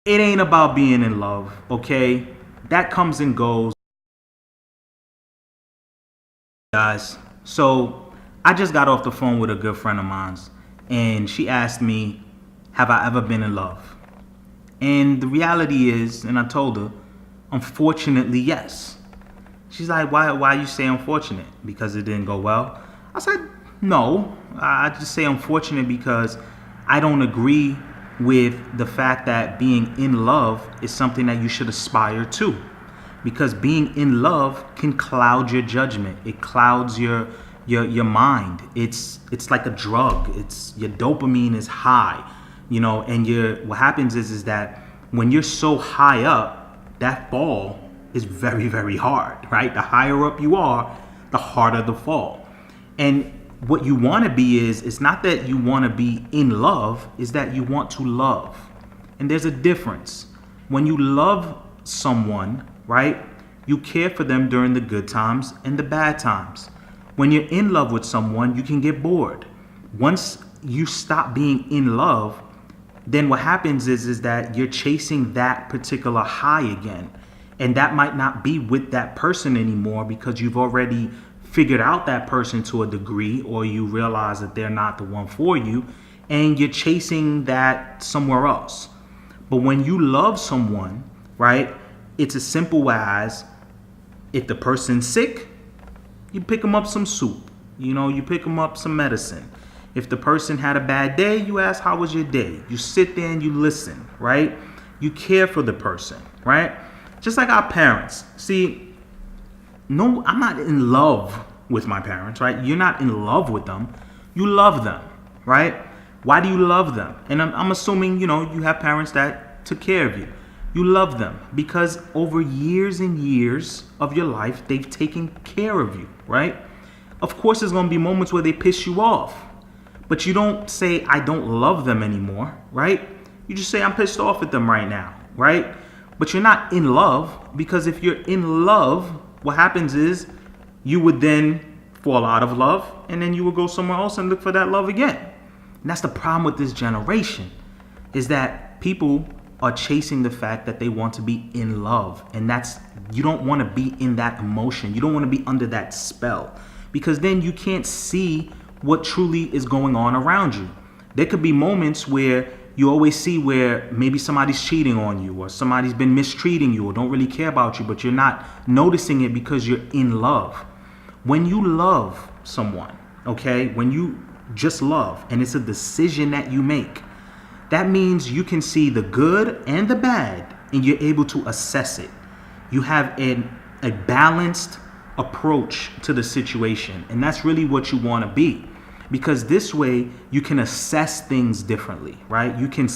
It ain't about being in love, okay? That comes and goes, guys. So I just got off the phone with a good friend of mine, and she asked me, have I ever been in love? And the reality is, and I told her, unfortunately, yes. She's like, why you say unfortunate? Because it didn't go well? I said, no. I just say unfortunate because I don't agree with the fact that being in love is something that you should aspire to. Because being in love can cloud your judgment. It clouds your mind. It's like a drug. It's your dopamine is high, and what happens is that when you're so high up, that fall is very, very hard, right? The higher up you are, the harder the fall. And what you want to be is, it's not that you want to be in love, is that you want to love. And there's a difference. When you love someone, right, you care for them during the good times and the bad times. When you're in love with someone, you can get bored. Once you stop being in love, then what happens is that you're chasing that particular high again. And that might not be with that person anymore because you've already figured out that person to a degree, or you realize that they're not the one for you, and you're chasing that somewhere else. But when you love someone, right, it's as simple as, if the person's sick, you pick them up some soup. You pick them up some medicine. If the person had a bad day, you ask, how was your day? You sit there and you listen, right? You care for the person, right? Just like our parents. See, no, I'm not in love with my parents, right? You're not in love with them. You love them, right? Why do you love them? And I'm assuming, you have parents that took care of you. You love them because over years and years of your life, they've taken care of you, right? Of course, there's going to be moments where they piss you off, but you don't say, I don't love them anymore, right? You just say, I'm pissed off at them right now, right? But you're not in love, because if you're in love, what happens is you would then fall out of love, and then you would go somewhere else and look for that love again. And that's the problem with this generation, is that people are chasing the fact that they want to be in love. And you don't want to be in that emotion. You don't want to be under that spell, because then you can't see what truly is going on around you. There could be moments where you always see where maybe somebody's cheating on you, or somebody's been mistreating you, or don't really care about you, but you're not noticing it because you're in love. When you love someone, okay, when you just love, and it's a decision that you make, that means you can see the good and the bad, and you're able to assess it. You have a balanced approach to the situation, and that's really what you want to be. Because this way you can assess things differently, right? You can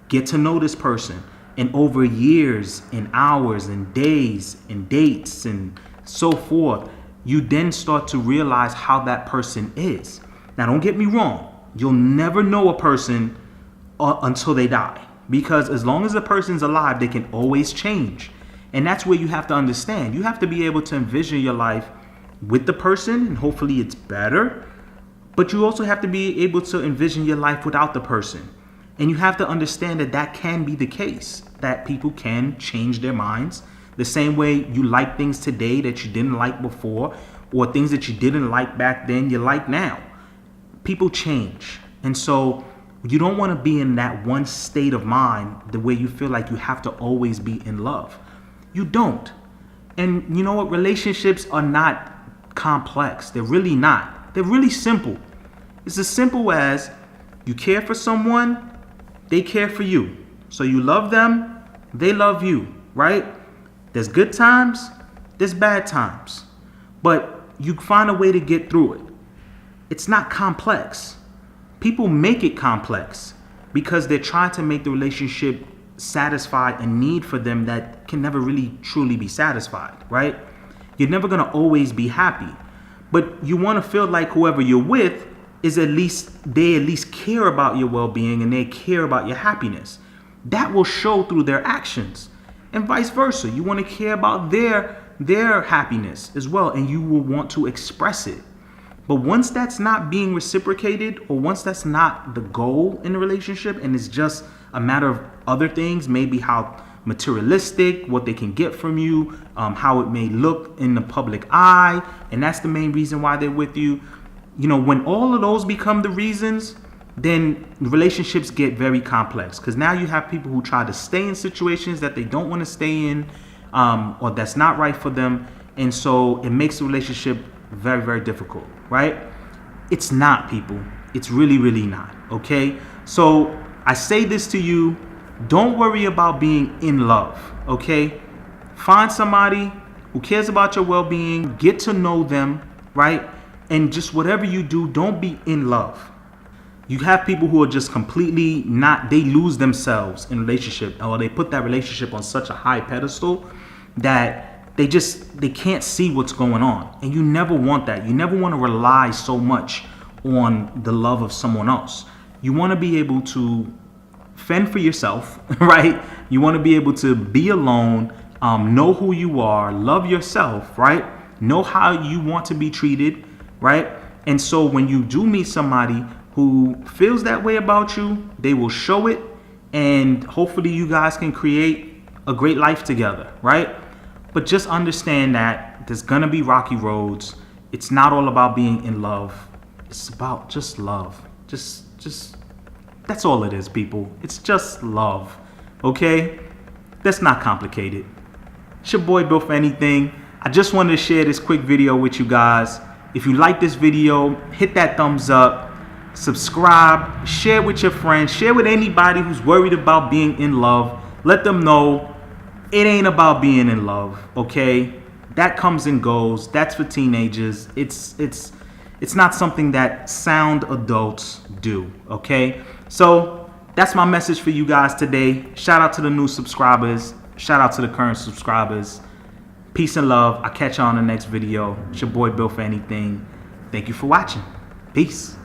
get to know this person, and over years and hours and days and dates and so forth, you then start to realize how that person is. Now, don't get me wrong. You'll never know a person until they die, because as long as a person's alive, they can always change. And that's where you have to understand. You have to be able to envision your life with the person, and hopefully it's better. But you also have to be able to envision your life without the person. And you have to understand that that can be the case, that people can change their minds. The same way you like things today that you didn't like before, or things that you didn't like back then, you like now. People change. And so you don't want to be in that one state of mind, the way you feel like you have to always be in love. You don't. And you know what? Relationships are not complex. They're really not. They're really simple. It's as simple as you care for someone, they care for you. So you love them, they love you, right? There's good times, there's bad times. But you find a way to get through it. It's not complex. People make it complex because they're trying to make the relationship satisfy a need for them that can never really truly be satisfied, right? You're never going to always be happy, but you want to feel like whoever you're with is they at least care about your well-being, and they care about your happiness. That will show through their actions, and vice versa. You want to care about their happiness as well, and you will want to express it. But once that's not being reciprocated, or once that's not the goal in the relationship and it's just a matter of other things, maybe how materialistic, what they can get from you, how it may look in the public eye, and that's the main reason why they're with you. You know, when all of those become the reasons, then relationships get very complex, because now you have people who try to stay in situations that they don't want to stay in, or that's not right for them, and so it makes the relationship very, very difficult, right? It's not, people. It's really, really not, okay? So I say this to you, don't worry about being in love, okay? Find somebody who cares about your well-being, get to know them, right? And just whatever you do, don't be in love. You have people who are just completely not, they lose themselves in a relationship, or they put that relationship on such a high pedestal that they can't see what's going on. And you never want that. You never want to rely so much on the love of someone else. You want to be able to fend for yourself, right? You want to be able to be alone, know who you are, love yourself, right? Know how you want to be treated, right? And so when you do meet somebody who feels that way about you, they will show it, and hopefully you guys can create a great life together, right? But just understand that there's gonna be rocky roads. It's not all about being in love. It's about just love. Just that's all it is, people. It's just love, okay? That's not complicated. It's your boy Bill for Anything. I just wanted to share this quick video with you guys. If you like this video, hit that thumbs up, subscribe, share with your friends, share with anybody who's worried about being in love. Let them know it ain't about being in love, okay? That comes and goes. That's for teenagers. It's not something that sound adults do, okay? So that's my message for you guys today. Shout out to the new subscribers. Shout out to the current subscribers. Peace and love. I'll catch you on the next video. It's your boy Bill for Anything. Thank you for watching. Peace.